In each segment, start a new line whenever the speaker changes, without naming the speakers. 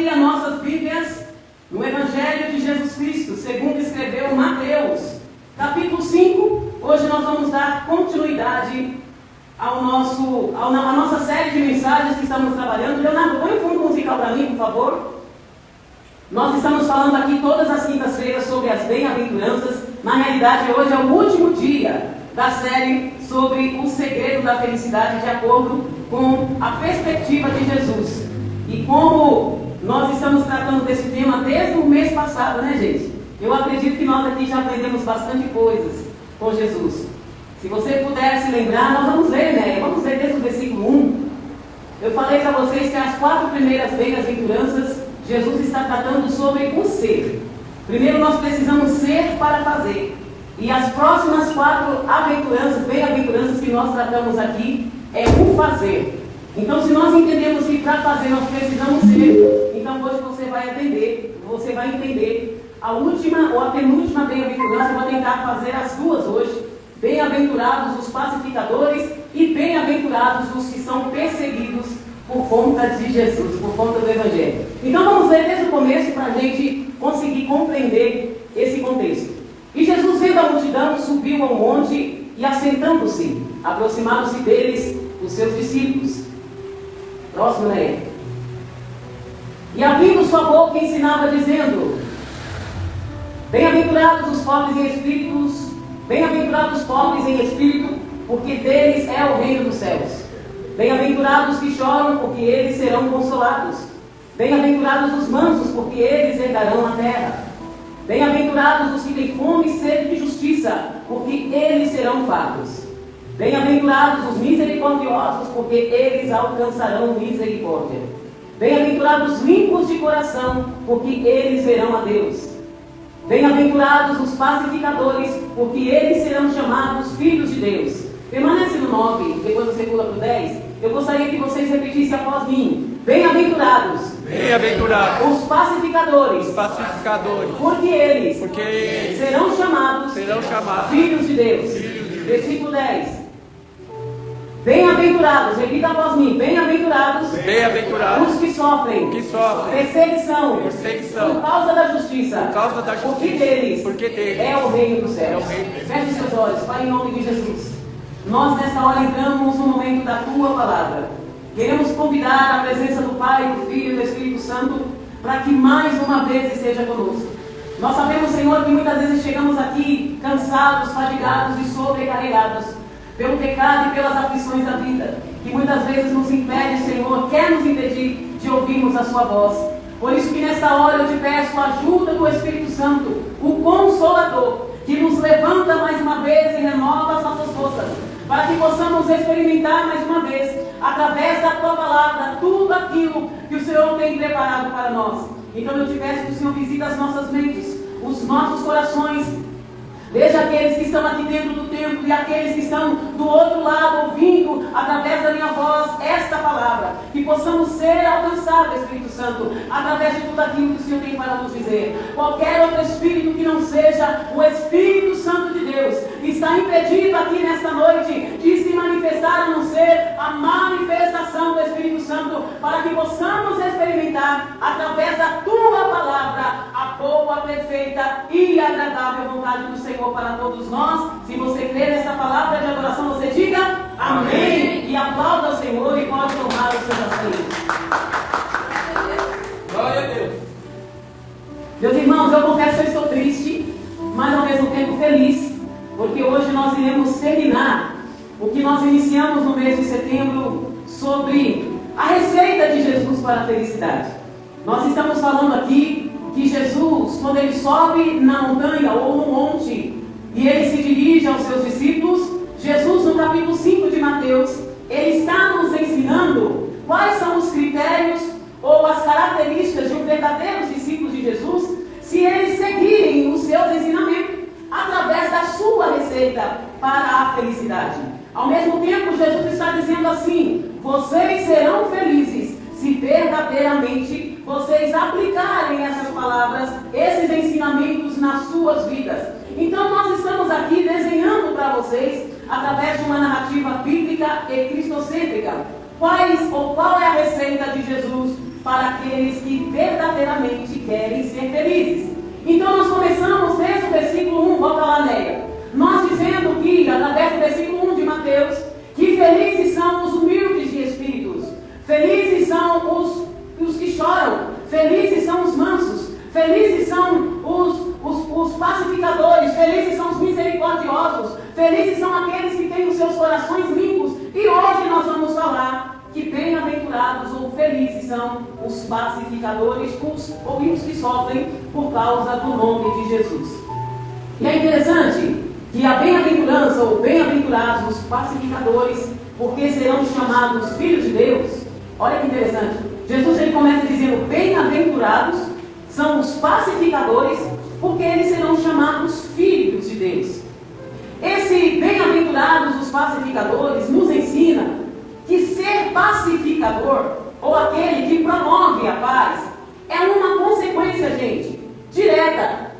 abrir as nossas Bíblias no Evangelho de Jesus Cristo, segundo escreveu Mateus, capítulo 5. Hoje nós vamos dar continuidade à nossa série de mensagens que estamos trabalhando. Leonardo, põe o fundo musical para mim, por favor. Nós estamos falando aqui todas as quintas-feiras sobre as bem-aventuranças. Na realidade, hoje é o último dia da série sobre o segredo da felicidade, de acordo com a perspectiva de Jesus. E como nós estamos tratando desse tema desde o mês passado, né, gente? Eu acredito que nós aqui já aprendemos bastante coisas com Jesus. Se você puder se lembrar, nós vamos ler, né? Vamos ler desde o versículo 1. Eu falei para vocês que as 4 primeiras bem-aventuranças, Jesus está tratando sobre o ser. Primeiro nós precisamos ser para fazer. E as próximas 4 bem-aventuranças que nós tratamos aqui é o fazer. Então, se nós entendemos que para fazer nós precisamos ser, então hoje você vai entender a última ou a penúltima bem-aventurança. Eu vou tentar fazer as duas hoje. Bem-aventurados os pacificadores e bem-aventurados os que são perseguidos por conta de Jesus, por conta do Evangelho. Então vamos ler desde o começo para a gente conseguir compreender esse contexto. E Jesus, vendo a multidão, subiu ao monte e, assentando-se, aproximaram-se deles os seus discípulos. Próximo, né? E abrindo sua boca, ensinava, dizendo: Bem-aventurados os pobres em espíritos, bem-aventurados os pobres em espírito, porque deles é o reino dos céus. Bem-aventurados que choram, porque eles serão consolados. Bem-aventurados os mansos, porque eles herdarão a terra. Bem-aventurados os que têm fome e sede de justiça, porque eles serão fartos. Bem-aventurados os misericordiosos, porque eles alcançarão misericórdia. Bem-aventurados limpos de coração, porque eles verão a Deus. Bem-aventurados os pacificadores, porque eles serão chamados filhos de Deus. Permanece no 9, depois você pula para o 10. Eu gostaria que vocês repetissem após mim. Bem-aventurados.
Bem-aventurados
os pacificadores. Porque eles serão chamados filhos de Deus. Versículo 10. Bem-aventurados, repita após mim. Bem-aventurados os que sofrem perseguição por causa da justiça, porque deles é o reino dos céus. Feche seus olhos, Pai, em nome de Jesus. Nós nesta hora entramos no momento da Tua Palavra. Queremos convidar a presença do Pai, do Filho e do Espírito Santo para que mais uma vez esteja conosco. Nós sabemos, Senhor, que muitas vezes chegamos aqui cansados, fadigados e sobrecarregados pelo pecado e pelas aflições da vida, que muitas vezes nos impede, Senhor, quer nos impedir de ouvirmos a Sua voz. Por isso que nesta hora eu te peço a ajuda do Espírito Santo, o Consolador, que nos levanta mais uma vez e renova as nossas forças, para que possamos experimentar mais uma vez, através da Tua Palavra, tudo aquilo que o Senhor tem preparado para nós. Então eu te peço que o Senhor visite as nossas mentes, os nossos corações. Veja aqueles que estão aqui dentro do templo e aqueles que estão do outro lado, ouvindo através da minha voz esta palavra. Que possamos ser alcançados, Espírito Santo, através de tudo aquilo que o Senhor tem para nos dizer. Qualquer outro espírito que não seja o Espírito Santo de Deus está impedido aqui nesta noite de se manifestar, a não ser a manifestação do Espírito Santo, para que possamos experimentar através da Tua Palavra a boa, perfeita e agradável vontade do Senhor para todos nós. Se você crê nessa palavra de adoração, você diga amém. E aplauda o Senhor e pode tomar os seus assentos.
Glória a Deus.
Meus irmãos, eu confesso que eu estou triste, mas ao mesmo tempo feliz, porque hoje nós iremos terminar o que nós iniciamos no mês de setembro sobre a receita de Jesus para a felicidade. Nós estamos falando aqui que Jesus, quando ele sobe na montanha ou no monte e ele se dirige aos seus discípulos, Jesus, no capítulo 5 de Mateus, ele está nos ensinando quais são os critérios ou as características de um verdadeiro discípulo de Jesus, se eles seguirem os seus ensinamentos através da sua receita para a felicidade. Ao mesmo tempo, Jesus está dizendo assim: vocês serão felizes se verdadeiramente vocês aplicarem essas palavras, esses ensinamentos nas suas vidas. Então nós estamos aqui desenhando para vocês, através de uma narrativa bíblica e cristocêntrica, qual é a receita de Jesus para aqueles que verdadeiramente querem ser felizes. Então nós começamos desde o versículo 1, volta lá, Neia, nós dizendo que, através do versículo 1 de Mateus, que felizes são os humildes de espíritos, felizes são os que choram, felizes são os mansos, felizes são os pacificadores, felizes são os misericordiosos, felizes são aqueles que têm os seus corações limpos. E hoje nós vamos falar que bem-aventurados ou felizes são os pacificadores ou os que sofrem por causa do nome de Jesus. E é interessante que a bem-aventurança ou bem-aventurados os pacificadores, porque serão chamados filhos de Deus. Olha que interessante. Jesus ele começa dizendo: bem-aventurados são os pacificadores, porque eles serão chamados filhos de Deus. Esse bem-aventurados os pacificadores nos ensina que ser pacificador, ou aquele que promove a paz, é uma consequência, gente, direta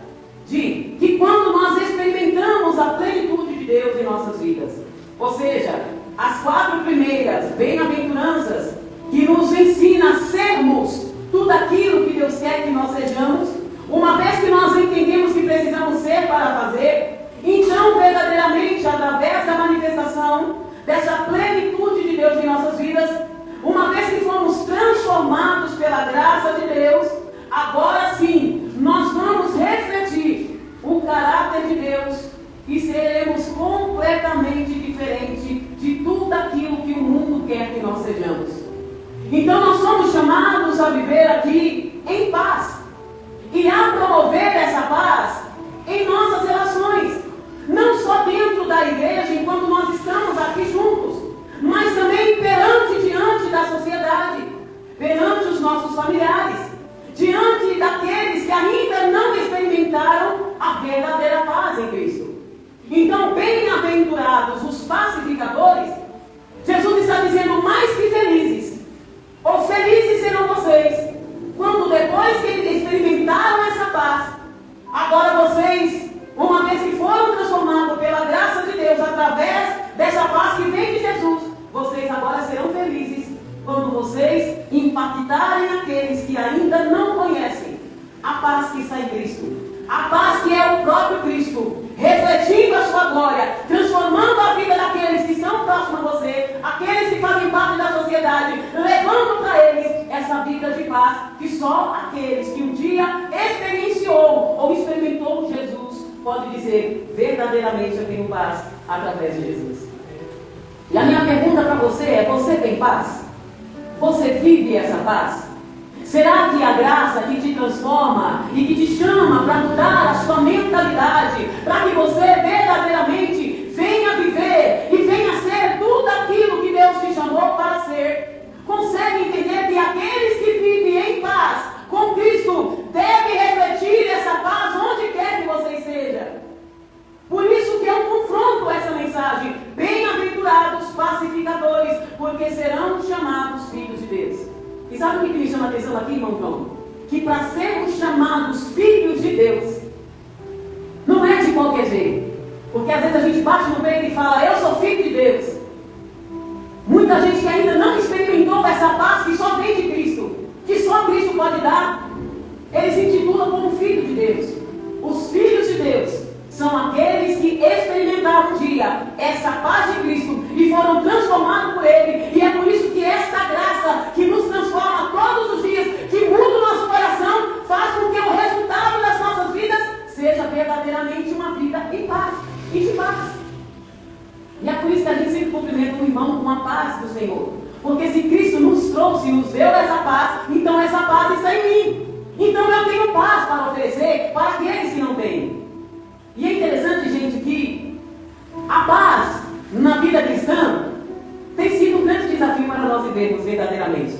de que quando nós experimentamos a plenitude de Deus em nossas vidas, ou seja, as 4 primeiras bem-aventuranças que nos ensina a sermos tudo aquilo que Deus quer que nós sejamos, uma vez que nós entendemos que precisamos ser para fazer, então verdadeiramente através da manifestação dessa plenitude de Deus em nossas vidas, uma vez que fomos transformados pela graça de Deus, agora sim nós vamos refletir o caráter de Deus e seremos completamente diferente de tudo aquilo que o mundo quer que nós sejamos. Então nós somos chamados a viver aqui em paz e a promover essa paz em nossas relações, não só dentro da igreja enquanto nós estamos aqui juntos, mas também diante da sociedade, perante os nossos familiares, diante daqueles que ainda não experimentaram a verdadeira paz em Cristo. Então, bem-aventurados os pacificadores, Jesus está dizendo mais que felizes, ou felizes serão vocês, quando depois que experimentaram essa paz, agora vocês, uma vez que foram transformados pela graça de Deus, através dessa paz que vem de Jesus, vocês agora serão felizes quando vocês impactarem aqueles que ainda não conhecem a paz que está em Cristo. A paz que é o próprio Cristo, refletindo a sua glória, transformando a vida daqueles que estão próximos a você, aqueles que fazem parte da sociedade, levando para eles essa vida de paz que só aqueles que um dia experienciou ou experimentou Jesus pode dizer: verdadeiramente eu tenho paz através de Jesus. E a minha pergunta para você é: você tem paz? Você vive essa paz? Será que a graça que te transforma e que te chama para mudar a sua mentalidade, para que você verdadeiramente venha viver e venha ser tudo aquilo que Deus te chamou para ser, consegue entender que aqueles que vivem em paz com Cristo devem refletir essa paz onde quer que você esteja? Por isso que eu confronto essa mensagem: bem-aventurados pacificadores, porque serão chamados filhos de Deus. E sabe o que me chama a atenção aqui, irmão João? Que para sermos chamados filhos de Deus, não é de qualquer jeito. Porque às vezes a gente bate no peito e fala: eu sou filho de Deus. Muita gente que ainda não experimentou essa paz que só vem de Cristo, que só Cristo pode dar, ele se intitula como filho de Deus. Os filhos de Deus são aqueles que experimentaram um dia essa paz de Cristo e foram transformados por Ele. E é por isso que esta graça que nos transforma todos os dias, que muda o nosso coração, faz com que o resultado das nossas vidas seja verdadeiramente uma vida em paz e de paz. E é por isso que a gente sempre cumprimenta o irmão com a paz do Senhor. Porque se Cristo nos trouxe e nos deu essa paz, então essa paz está em mim. Então eu tenho paz para oferecer para aqueles que não têm. E é interessante, gente, que a paz na vida cristã tem sido um grande desafio para nós vivermos verdadeiramente.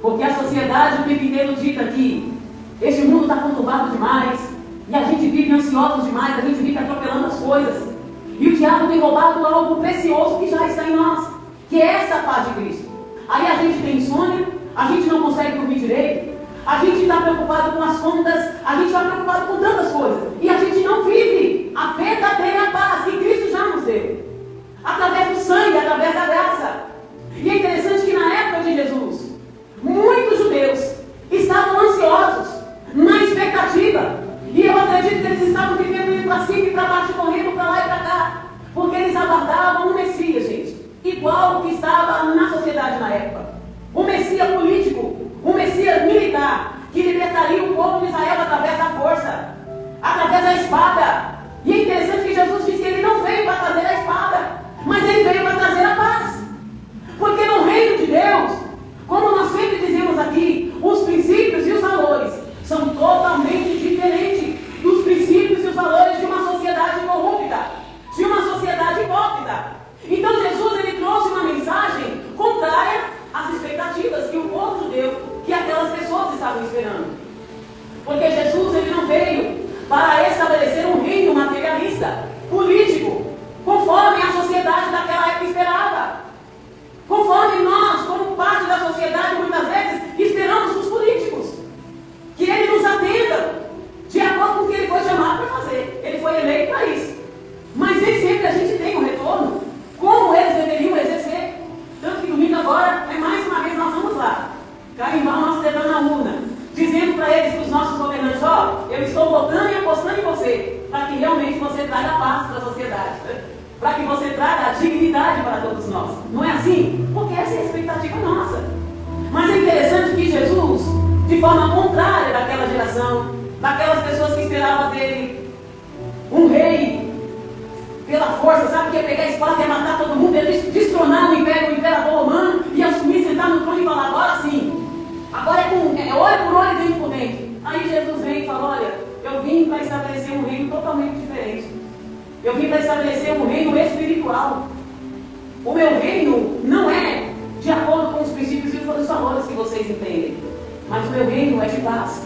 Porque a sociedade o tempo inteiro dita que este mundo está conturbado demais, e a gente vive ansiosos demais, a gente vive atropelando as coisas. E o diabo tem roubado algo precioso que já está em nós, que é essa paz de Cristo. Aí a gente tem insônia, a gente não consegue dormir direito, a gente está preocupado com as contas, a gente está preocupado com tantas coisas. E a gente não vive a verdadeira paz que Cristo já nos deu. Através do sangue, através da graça. E é interessante que na época de Jesus, muitos judeus vezes eles estavam vivendo indo para cima e para baixo, correndo para lá e para cá, porque eles aguardavam um Messias, gente, igual o que estava na sociedade na época. Um Messias político, um Messias militar, que libertaria o povo de Israel através da força, através da espada. E é interessante que Jesus disse que ele não veio para trazer a espada, mas ele veio para trazer a paz. Porque no reino de Deus, como nós sempre dizemos aqui, os princípios e os valores são totalmente diferentes dos princípios e os valores de uma sociedade corrupta, de uma sociedade hipócrita. Então Jesus ele trouxe uma mensagem contrária às expectativas que o povo judeu, que aquelas pessoas estavam esperando. Porque Jesus ele não veio para estabelecer um reino materialista, político, conforme a sociedade daquela época esperava. Conforme nós, como parte da sociedade, muitas vezes esperamos dos políticos que ele nos atenda de acordo com o que ele foi chamado para fazer. Ele foi eleito para isso. Mas nem sempre a gente tem um retorno como eles deveriam exercer. Tanto que domingo agora, mais uma vez nós vamos lá carimbar o nosso dedão na urna, dizendo para eles, para os nossos governantes, ó, eu estou votando e apostando em você, para que realmente você traga paz para a sociedade, para que você traga a dignidade para todos nós. Não é assim? Porque essa é a expectativa nossa. Mas é interessante que Jesus, de forma contrária daquela geração, daquelas pessoas que esperavam dele um rei pela força, sabe, que ia pegar a espada e ia matar todo mundo, ia destronar o imperador romano, ia assumir, sentar no trono e falar, agora sim, agora é olho por olho, dente por dente. Aí Jesus vem e fala, olha, eu vim para estabelecer um reino totalmente diferente. Eu vim para estabelecer um reino espiritual. O meu reino não é de acordo com os princípios e os valores que vocês entendem, mas o meu reino é de paz.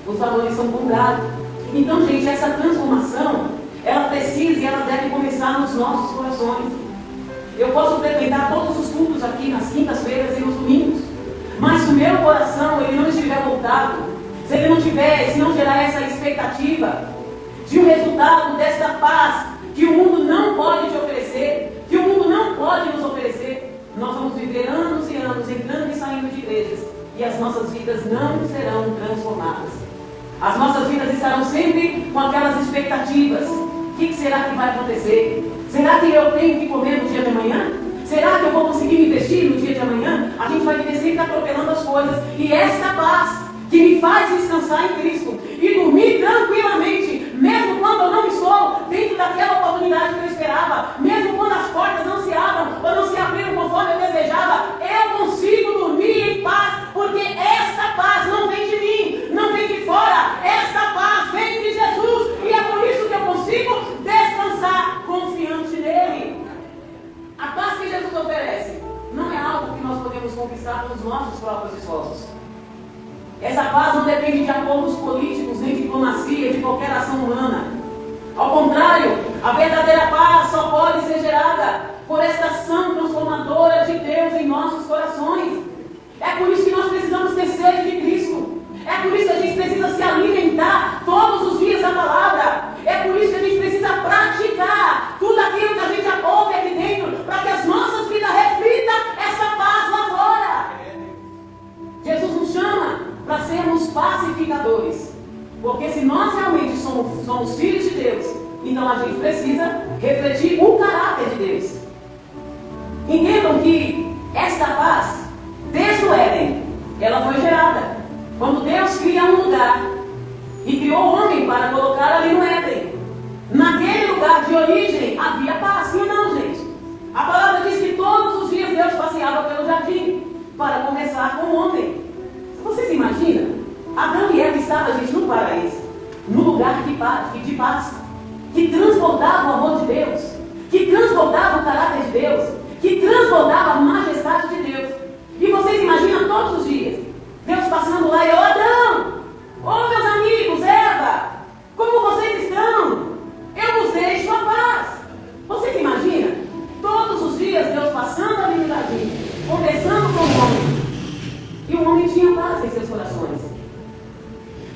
Os valores são contrários. Então, gente, essa transformação ela precisa e ela deve começar nos nossos corações. Eu posso frequentar todos os cultos aqui nas quintas-feiras e nos domingos, mas se o meu coração ele não estiver voltado, se ele não tiver, se não gerar essa expectativa de um resultado desta paz que o mundo não pode te oferecer, que o mundo não pode nos oferecer, nós vamos viver anos e anos entrando e saindo de igrejas e as nossas vidas não serão transformadas. As nossas vidas estarão sempre com aquelas expectativas. O que será que vai acontecer? Será que eu tenho que comer no dia de amanhã? Será que eu vou conseguir me vestir no dia de amanhã? A gente vai viver sempre atropelando as coisas. E esta paz que me faz descansar em Cristo e dormir tranquilamente, mesmo quando eu não estou dentro daquela oportunidade que eu esperava, mesmo quando as portas não se abram ou não se abriram conforme eu desejava, eu consigo dormir em paz, porque esta paz não vem de mim, não vem de fora, esta paz vem de Jesus, e é por isso que eu consigo descansar confiante nele. A paz que Jesus oferece não é algo que nós podemos conquistar com os nossos próprios esforços. Essa paz não depende de acordos políticos, nem de diplomacia, de qualquer ação humana. Ao contrário, a verdadeira paz só pode ser gerada por esta ação transformadora de Deus em nossos corações. É por isso que nós precisamos ter sede de Cristo. É por isso que a gente precisa se alimentar todos os dias da palavra. É por isso que a gente precisa praticar tudo aquilo que a gente ouve aqui dentro, para que as nossas vidas reflitam essa paz lá fora. Jesus nos chama para sermos pacificadores. Porque se nós realmente somos filhos de Deus, então a gente precisa refletir o caráter de Deus. Entendam que esta paz, desde o Éden, ela foi gerada. Quando Deus cria um lugar e criou o homem para colocar ali no Éden, naquele lugar de origem havia paz, sim ou não, gente? A palavra diz que todos os dias Deus passeava pelo jardim para conversar com o homem. Vocês imaginam? Adão e Eva estavam, gente, no paraíso, no lugar de paz, que transbordava o amor de Deus, que transbordava o caráter de Deus, que transbordava a majestade de Deus. E vocês imaginam todos os dias Deus passando lá e eu, Adão, ô meus amigos, Eva, como vocês estão? Eu vos deixo a paz. Vocês imaginam? Todos os dias Deus passando ali no jardim, conversando com o homem. E o homem tinha paz em seus corações.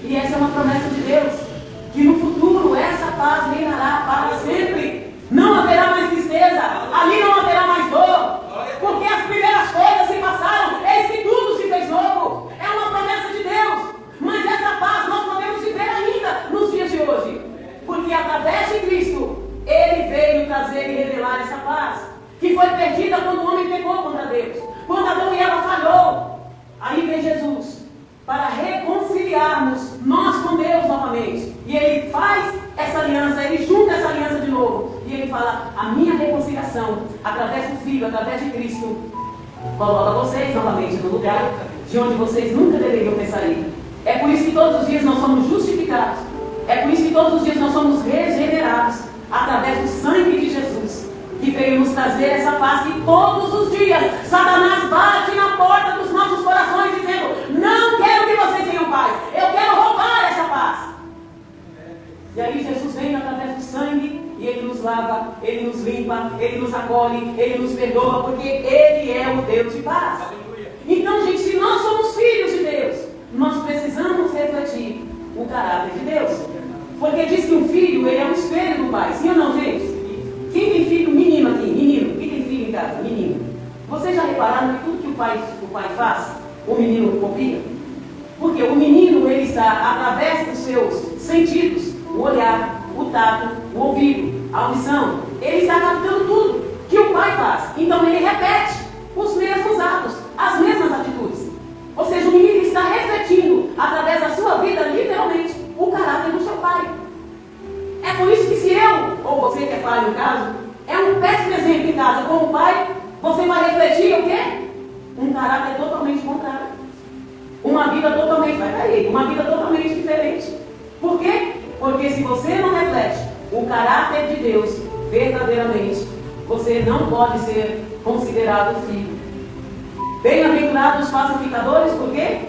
E essa é uma promessa de Deus, que no futuro essa paz reinará para sempre. Não haverá mais tristeza, ali não haverá mais dor, porque as primeiras coisas se passaram, eis que tudo se fez novo. É uma promessa de Deus, mas essa paz nós podemos viver ainda nos dias de hoje. fala a minha reconciliação através do Filho, através de Cristo, coloca vocês novamente no lugar de onde vocês nunca deveriam ter saído. É por isso que todos os dias nós somos justificados. É por isso que todos os dias nós somos regenerados através do sangue de Jesus, que veio nos trazer essa paz que todos os dias Satanás bate na porta dos nossos corações dizendo: não quero que vocês tenham paz, eu quero roubar essa paz. E aí Jesus vem através do sangue e Ele nos lava, Ele nos limpa, Ele nos acolhe, Ele nos perdoa, porque Ele é o Deus de paz. Então, gente, se nós somos filhos de Deus, nós precisamos refletir o caráter de Deus. Porque diz que o filho, ele é o espelho do pai. Sim ou não, gente? Quem tem filho? Menino aqui, menino. Quem tem filho em casa? Menino. Vocês já repararam que tudo que o pai faz, o menino copia? Porque o menino, ele está através dos seus sentidos, o olhar, o tato, o ouvido, a audição. Ele está captando tudo que o pai faz. Então ele repete os mesmos atos, as mesmas atitudes. Ou seja, o menino está refletindo através da sua vida, literalmente, o caráter do seu pai. É por isso que se eu, ou você que é pai no caso, é um péssimo exemplo em casa como pai, você vai refletir o quê? Um caráter totalmente contrário. Uma vida totalmente, vai cair, uma vida totalmente diferente. Por quê? Porque se você não reflete o caráter de Deus verdadeiramente, você não pode ser considerado filho. Bem-aventurados os pacificadores, por quê?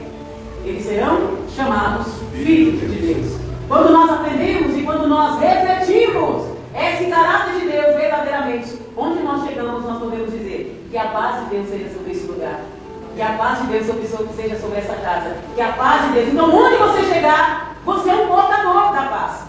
Eles serão chamados filhos de Deus. Quando nós aprendemos e quando nós refletimos esse caráter de Deus verdadeiramente, onde nós chegamos, nós podemos dizer que a paz de Deus seja sobre esse lugar, que a paz de Deus seja sobre essa casa, que a paz de Deus. Então, onde você chegar, você é um portador da paz.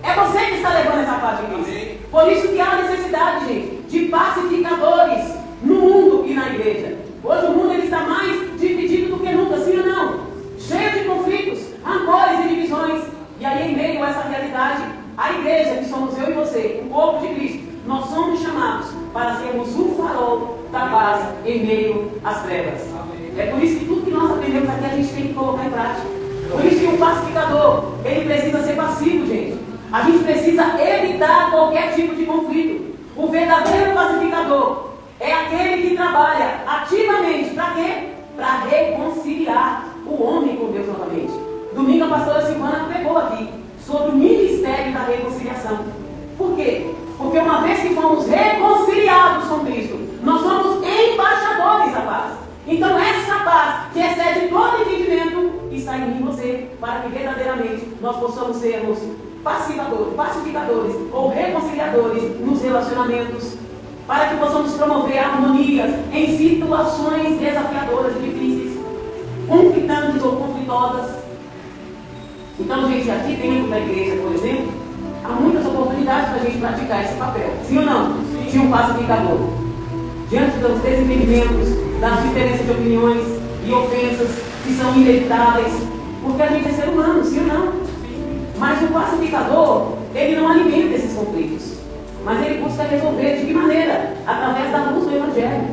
É você que está levando essa paz de Cristo. Por isso que há necessidade, gente, de pacificadores no mundo e na igreja. Hoje o mundo ele está mais dividido do que nunca, sim ou não? Cheio de conflitos, rancores e divisões. E aí, em meio a essa realidade, a igreja, que somos eu e você, o povo de Cristo, nós somos chamados para sermos o farol da paz em meio às trevas. É por isso que tudo que nós aprendemos aqui a gente tem que colocar em prática. Por isso que o pacificador, ele precisa ser passivo, gente. A gente precisa evitar qualquer tipo de conflito. O verdadeiro pacificador é aquele que trabalha ativamente, para quê? Para reconciliar o homem com Deus novamente. Domingo a pastora Silvana pregou aqui sobre o ministério da reconciliação. Por quê? Porque uma vez que fomos reconciliados com Cristo, nós somos embaixadores da paz. Então essa paz, que excede todo entendimento, está em mim e você, para que verdadeiramente nós possamos sermos pacificadores ou reconciliadores nos relacionamentos, para que possamos promover harmonias em situações desafiadoras e difíceis, conflitantes ou conflitosas. Então, gente, aqui dentro da igreja, por exemplo, há muitas oportunidades para a gente praticar esse papel. Sim ou não? De um pacificador. Diante dos desentendimentos, das diferenças de opiniões e ofensas que são inevitáveis, porque a gente é ser humano, sim ou não? Mas o pacificador, ele não alimenta esses conflitos, mas ele busca resolver de que maneira? Através da luz do Evangelho.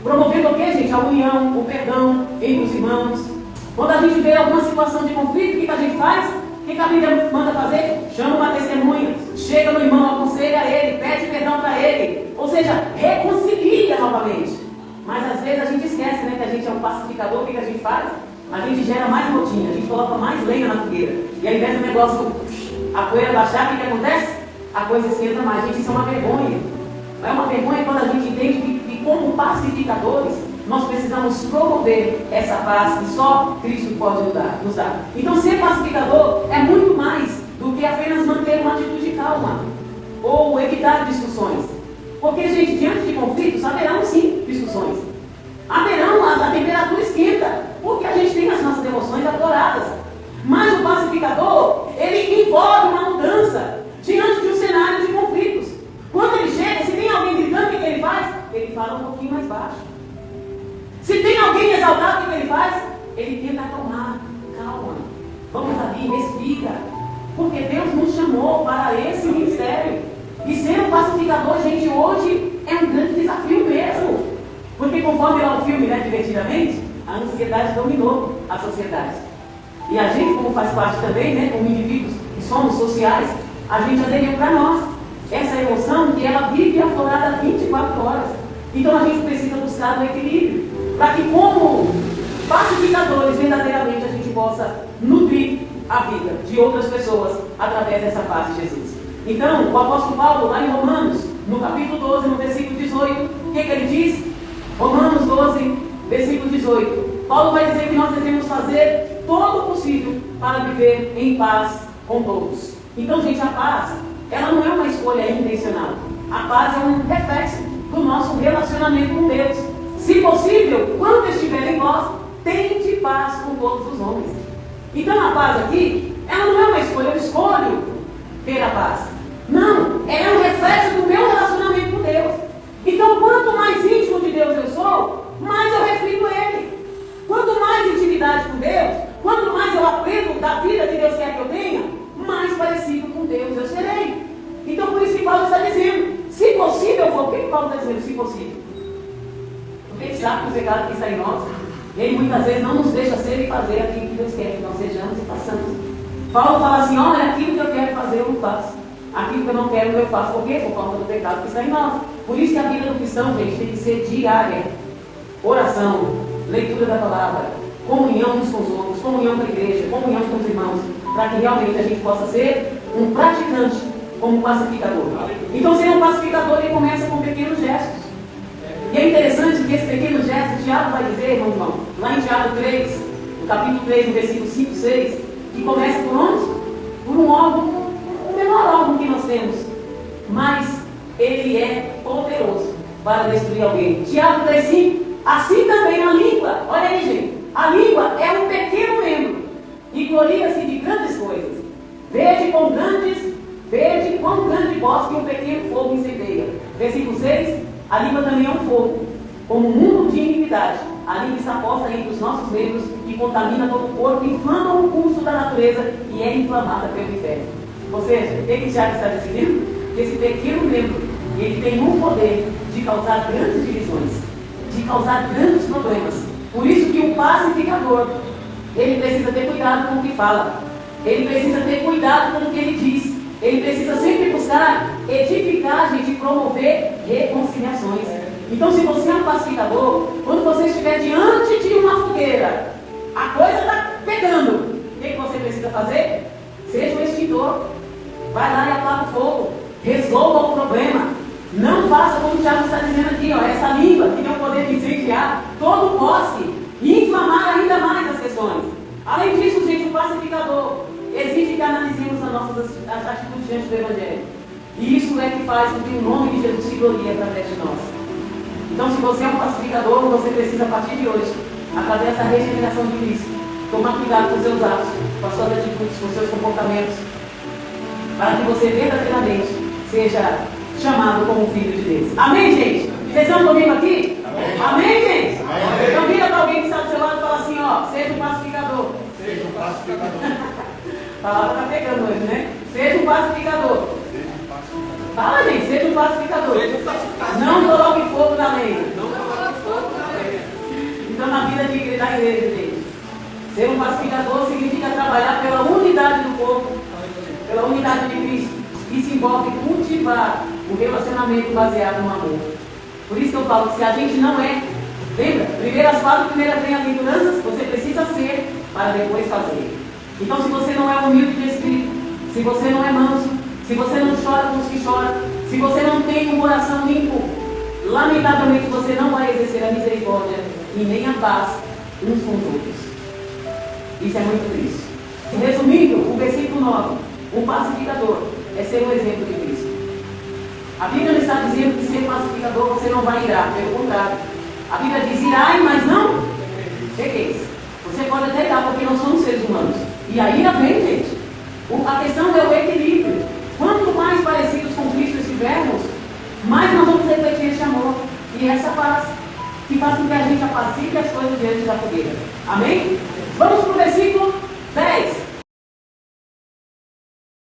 Promovendo o que, gente? A união, o perdão entre os irmãos. Quando a gente vê alguma situação de conflito, o que a gente faz? O que a Bíblia manda fazer? Chama uma testemunha, chega no irmão, aconselha ele, pede perdão para ele. Ou seja, reconcilia novamente. Mas às vezes a gente esquece, né, que a gente é um pacificador. O que a gente faz? A gente gera mais rotina, a gente coloca mais lenha na fogueira. E ao invés do negócio, a poeira baixar, o que acontece? A coisa esquenta mais. Gente, isso é uma vergonha. Não é uma vergonha quando a gente entende que como pacificadores, nós precisamos promover essa paz que só Cristo pode nos dar. Então, ser pacificador é muito mais do que apenas manter uma atitude calma ou evitar discussões. Porque, gente, diante de conflitos, haverão sim discussões. Haverão, a temperatura esquenta, porque a gente tem as nossas emoções afloradas. Mas o pacificador, ele envolve uma mudança diante de um cenário de conflitos. Quando ele chega, se tem alguém gritando, o que ele faz? Ele fala um pouquinho mais baixo. Se tem alguém exaltado, o que ele faz? Ele tenta acalmar. Calma, vamos ali, respira. Porque Deus nos chamou para esse ministério. E ser um pacificador, gente, hoje é um grande desafio mesmo. Porque conforme lá o filme, né, Divertidamente, a ansiedade dominou a sociedade. E a gente, como faz parte também, né, como indivíduos que somos sociais, a gente aderiu para nós. essa emoção que ela vive aflorada 24 horas. Então a gente precisa buscar o equilíbrio, para que como pacificadores, verdadeiramente a gente possa nutrir a vida de outras pessoas através dessa paz de Jesus. Então, o apóstolo Paulo, lá em Romanos, no capítulo 12, no versículo 18, o que ele diz? Romanos 12, versículo 18. Paulo vai dizer que nós devemos fazer todo o possível para viver em paz com todos. Então, gente, a paz, ela não é uma escolha intencional. A paz é um reflexo do nosso relacionamento com Deus. Se possível, quando estiver em vós, tende paz com todos os homens. Então, a paz aqui, ela não é uma escolha, eu escolho ter a paz. Não, ela é um reflexo do meu relacionamento com Deus. Então, quanto mais íntimo de Deus eu sou, mais eu reflito Ele. Quanto mais intimidade com Deus, quanto mais eu aprendo da vida que Deus quer que eu tenha, mais parecido com Deus eu serei. Então, por isso que Paulo está dizendo, se possível, por que Paulo está dizendo se possível? Porque ele sabe que o pecado que está em nós, ele muitas vezes não nos deixa ser e fazer aquilo que Deus quer que nós sejamos e façamos. Paulo fala assim, olha, aquilo que eu quero fazer eu não faço. Aquilo que eu não quero eu faço. Por quê? Por causa do pecado que está em nós. Por isso que a vida do cristão, gente, tem que ser diária. Oração, leitura da palavra, comunhão uns com os outros, comunhão com a igreja, comunhão com os irmãos, para que realmente a gente possa ser um praticante como pacificador. Então, ser um pacificador, ele começa com pequenos gestos. E é interessante que esse pequeno gesto, Tiago vai dizer, irmão, lá em Tiago 3, no capítulo 3, no versículo 5, 6, que começa por onde? Por um órgão, o menor órgão que nós temos, mas ele é poderoso para destruir alguém. Tiago 3, 5, assim também a língua, olha aí, gente, a língua é um pequeno membro e gloria-se de grandes coisas. Vede quão grande bosque um pequeno fogo incendeia. Versículo 6, a língua também é um fogo, como um mundo de iniquidade. A língua está posta entre os nossos membros e contamina todo o corpo, inflama o curso da natureza e é inflamada pelo inferno. Ou seja, o que Tiago está dizendo? Que esse pequeno membro, ele tem um poder de causar grandes divisões, de causar grandes problemas. Por isso que o pacificador, ele precisa ter cuidado com o que fala, ele precisa ter cuidado com o que ele diz, ele precisa sempre buscar edificar, gente, e promover reconciliações. Então, se você é um pacificador, quando você estiver diante de uma fogueira, a coisa está pegando, o que você precisa fazer? Seja o extintor, vai lá e apaga o fogo, resolva o problema. Não faça como o Tiago está dizendo aqui, ó, essa língua que tem o poder de incendiar todo o bosque e inflamar ainda mais as questões. Além disso, gente, o pacificador exige que analisemos as nossas atitudes diante do Evangelho. E isso é que faz com que o nome de Jesus se glorie através de nós. Então, se você é um pacificador, você precisa, a partir de hoje, através da regeneração de Cristo, tomar cuidado com os seus atos, com as suas atitudes, com os seus comportamentos, para que você verdadeiramente seja chamado como filho de Deus. Amém, gente? Vocês estão comigo aqui? Amém, gente? Amém. Então vira para alguém que está do seu lado e fala assim, ó, seja um pacificador.
Seja um pacificador.
A palavra está pegando hoje, né? Seja um pacificador. Fala, gente, seja um pacificador. Não coloque fogo na lenha. Então, na vida da igreja, gente, ser um pacificador significa trabalhar pela unidade do povo, pela unidade de Cristo. Isso envolve cultivar o relacionamento baseado no amor. Por isso que eu falo que se a gente não é, lembra? Primeiro as falas, primeiro as bem-aventuranças, você precisa ser para depois fazer. Então, se você não é humilde de espírito, se você não é manso, se você não chora com os que choram, se você não tem um coração limpo, lamentavelmente você não vai exercer a misericórdia e nem a paz uns com os outros. Isso é muito triste. Resumindo, o versículo 9, o pacificador é ser um exemplo de Cristo. A Bíblia não está dizendo que ser pacificador você não vai irar, pelo contrário. A Bíblia diz irai, mas não pequeis. Você pode até irar porque nós somos seres humanos. E a ira vem, gente. A questão é o equilíbrio. Quanto mais parecidos com Cristo estivermos, mais nós vamos refletir esse amor e essa paz, que faz com que a gente apacigue as coisas diante da fogueira. Amém? Vamos para o versículo